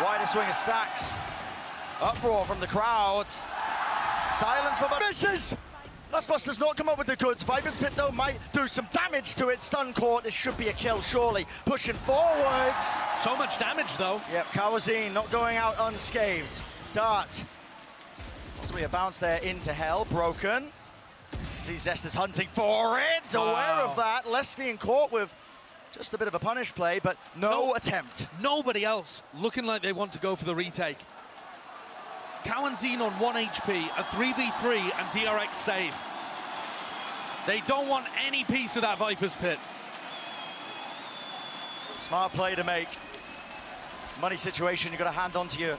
Wider swing of Stax. Uproar from the crowd. Silence for misses. aspas does not come up with the goods. Viper's Pit, though, might do some damage to it. Stun caught. This should be a kill, surely. Pushing forwards. So much damage, though. Yep, cauanzin not going out unscathed. Dart. Possibly a bounce there into hell. Broken. See Zest is hunting for it. Wow. Aware of that. Less being caught with just a bit of a punish play, but no attempt. Nobody else looking like they want to go for the retake. cauanzin on 1 HP, a 3v3 and DRX save. They don't want any piece of that Viper's Pit. Smart play to make. Money situation, you've got to hand on to your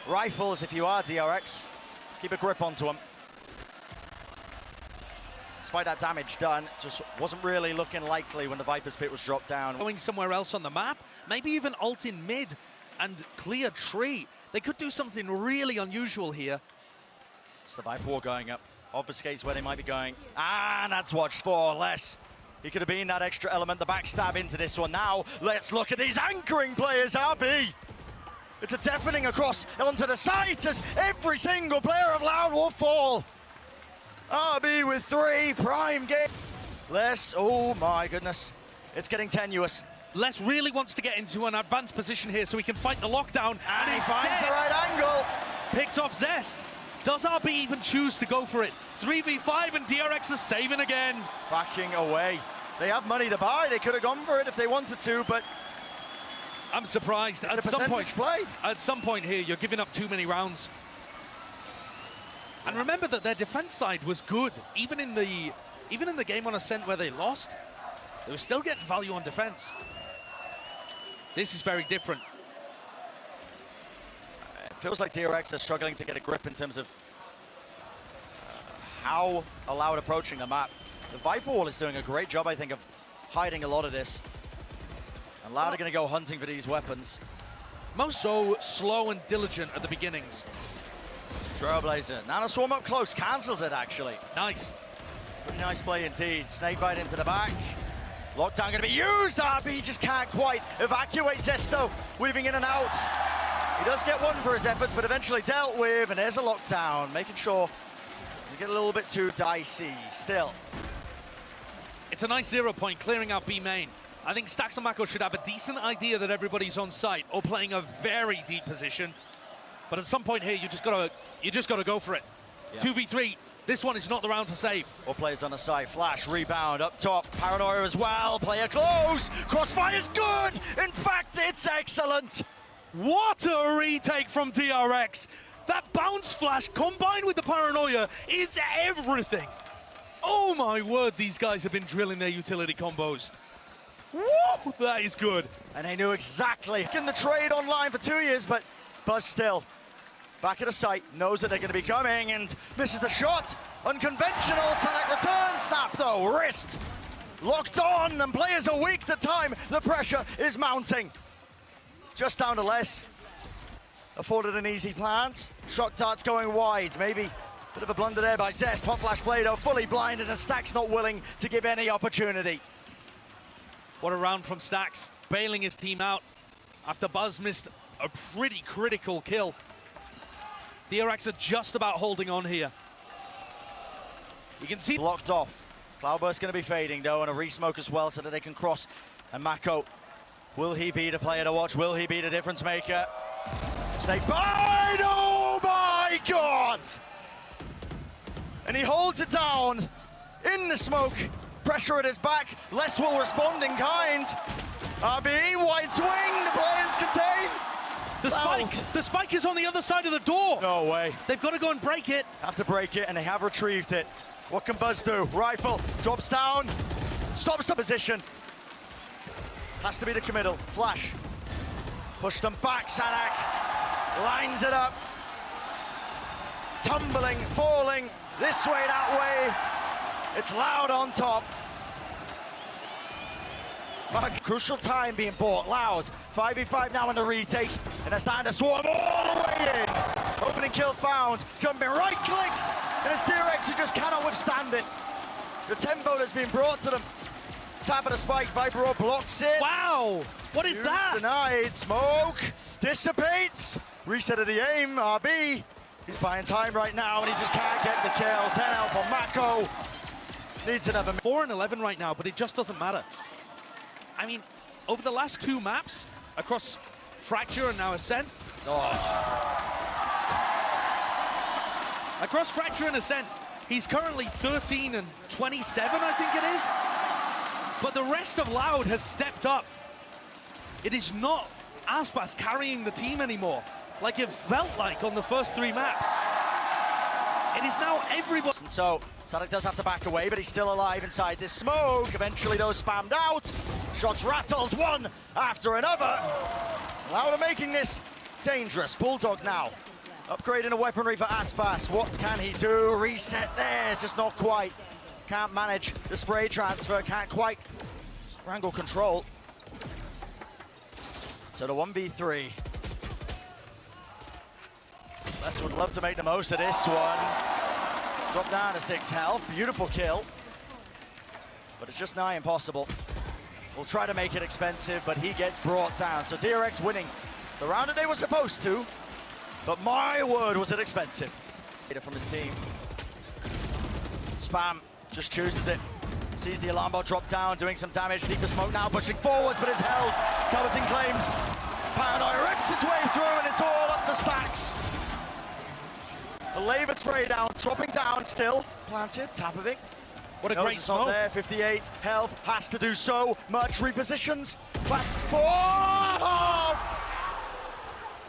Rifles, if you are DRX, keep a grip onto them. Despite that damage done, just wasn't really looking likely when the Viper's pit was dropped down. Going somewhere else on the map, maybe even ult in mid and clear tree. They could do something really unusual here. It's the Viper wall going up, obfuscates where they might be going. And that's watched for less. He could have been that extra element, the backstab into this one. Now, let's look at these anchoring players, RB. It's a deafening across onto the site as every single player of Loud will fall. RB with 3, prime game. Les, oh my goodness, it's getting tenuous. Les really wants to get into an advanced position here so he can fight the lockdown. And he finds the right angle. Picks off Zest. Does RB even choose to go for it? 3v5 and DRX is saving again. Backing away. They have money to buy. They could have gone for it if they wanted to, but I'm surprised. At some point here, you're giving up too many rounds. And remember that their defense side was good. Even in the game on Ascent where they lost, they were still getting value on defense. This is very different. It feels like DRX are struggling to get a grip in terms of how Loud approaching the map. The Viper wall is doing a great job, I think, of hiding a lot of this. And Loud are going to go hunting for these weapons. Most so slow and diligent at the beginnings. Trailblazer, Nano Swarm up close, cancels it actually. Nice. Pretty nice play indeed. Snakebite into the back. Lockdown going to be used. RB just can't quite evacuate Zesto, weaving in and out. He does get one for his efforts, but eventually dealt with, and there's a lockdown, making sure you get a little bit too dicey still. It's a nice 0 point, clearing out B main. I think Stax and MaKo should have a decent idea that everybody's on site or playing a very deep position. But at some point here, you just gotta go for it. Yeah. 2v3. This one is not the round to save. All players on the side. Flash, rebound, up top. Paranoia as well. Player close. Crossfire's good. In fact, it's excellent. What a retake from DRX. That bounce flash combined with the Paranoia is everything. Oh my word, these guys have been drilling their utility combos. Woo, that is good. And they knew exactly. In the trade online for 2 years, but Buzz still back at the site, knows that they're going to be coming and misses the shot. Unconventional, saadhak return, snap though, wrist. Locked on and players are weak the time. The pressure is mounting. Just down to less. Afforded an easy plant. Shock darts going wide, maybe. Bit of a blunder there by Zest. Pop flash play though, fully blinded and Stax not willing to give any opportunity. What a round from Stax, bailing his team out after Buzz missed a pretty critical kill. DRX are just about holding on here. You can see locked off. Cloudburst going to be fading though, and a re-smoke as well so that they can cross. And MaKo, will he be the player to watch? Will he be the difference maker? Snakebite! Oh my God! And he holds it down in the smoke. Pressure at his back. Les will respond in kind. RB, wide swing, the players contain. The spike is on the other side of the door. No way. They've got to go and break it. Have to break it, and they have retrieved it. What can Buzz do? Rifle, drops down, stops the position. Has to be the committal. Flash. Push them back, saadhak. Lines it up. Tumbling, falling, this way, that way. It's Loud on top. Crucial time being bought. Loud. 5v5 now in the retake. And they're starting to swarm all the way in. Opening kill found. Jumping right clicks. And it's DRX who just cannot withstand it. The tempo that's been brought to them. Tap of the spike. Viper blocks it. Wow. What is that? Denied. Smoke. Dissipates. Reset of the aim. RB. He's buying time right now and he just can't get the kill. 10 out for MaKo. Needs another. 4 and 11 right now, but it just doesn't matter. I mean, over the last 2 maps, across Fracture and now Ascent. Across Fracture and Ascent, he's currently 13 and 27, I think it is. But the rest of Loud has stepped up. It is not Aspas carrying the team anymore, like it felt like on the first 3 maps. It is now everybody. And so, saadhak does have to back away, but he's still alive inside this smoke. Eventually, those spammed out. Shots rattled one after another. Loud are making this dangerous. Bulldog now Upgrading a weaponry for Aspas. What can he do? Reset there, just not quite. Can't manage the spray transfer, can't quite wrangle control. So the 1v3. Les would love to make the most of this one. Drop down to 6 health, beautiful kill. But it's just nigh impossible. We'll try to make it expensive, but he gets brought down. So DRX winning the round that they were supposed to, but my word was it expensive. From his team. Spam just chooses it. Sees the alarm bot drop down, doing some damage. Deeper smoke now, pushing forwards, but is held. Cauanzin claims. Paranoia rips its way through, and it's all up to Stax. The labored spray down, dropping down still. Planted, Tapovic. What a great smoke. There, 58 health, has to do so much. Repositions, back forth.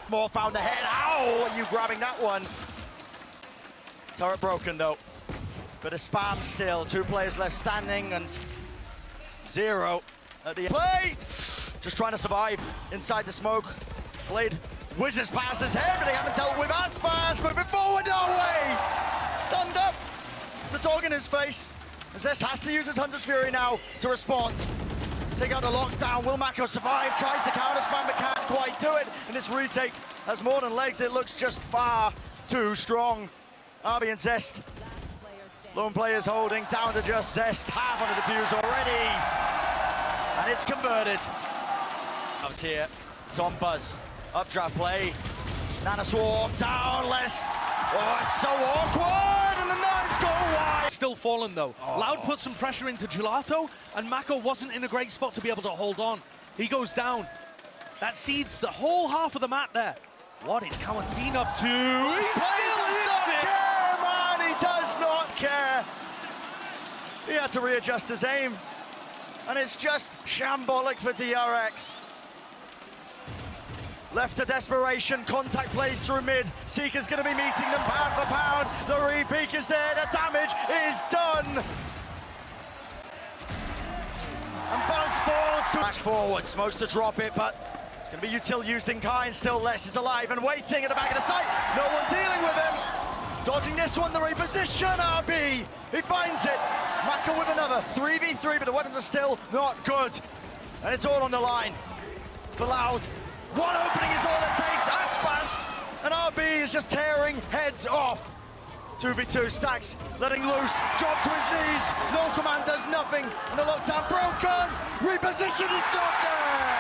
More found the head. Ow, are you grabbing that one? Turret broken though. But a spam still, 2 players left standing and 0 at the play. Just trying to survive inside the smoke. Blade whizzes past his head, but they haven't dealt with aspas. Moving forward, no way! Stunned up. The dog in his face. Zest has to use his Hunter's Fury now to respond. Take out the lockdown. Will MaKo survive? Tries to counter spam, but can't quite do it. And this retake has more than legs. It looks just far too strong. RB and Zest. Lone players holding down to just Zest. Half on the defuse already. And it's converted. I was here. It's on Buzz. Updraft play. Nana Swarm down. Les. Oh, it's so awkward. And the knives go wide. Still fallen though. Loud put some pressure into Gelato, and MaKo wasn't in a great spot to be able to hold on. He goes down. That seeds the whole half of the map there. What is cauanzin up to? He does not care, man. He does not care. He had to readjust his aim. And it's just shambolic for DRX. Left to desperation, contact plays through mid. Seeker's gonna be meeting them pound for pound. The re-peek is there, the damage is done. And Buzz falls to dash forward, smokes to drop it, but it's gonna be util used in kind. Still Les is alive and waiting at the back of the site. No one dealing with him. Dodging this one, the reposition, RB. He finds it. MaKo with another 3v3, but the weapons are still not good. And it's all on the line. For Loud. One opening is all it takes. Aspas and RB is just tearing heads off. 2v2, Stax letting loose, drop to his knees. No command does nothing, and the lockdown broken. Reposition is not there.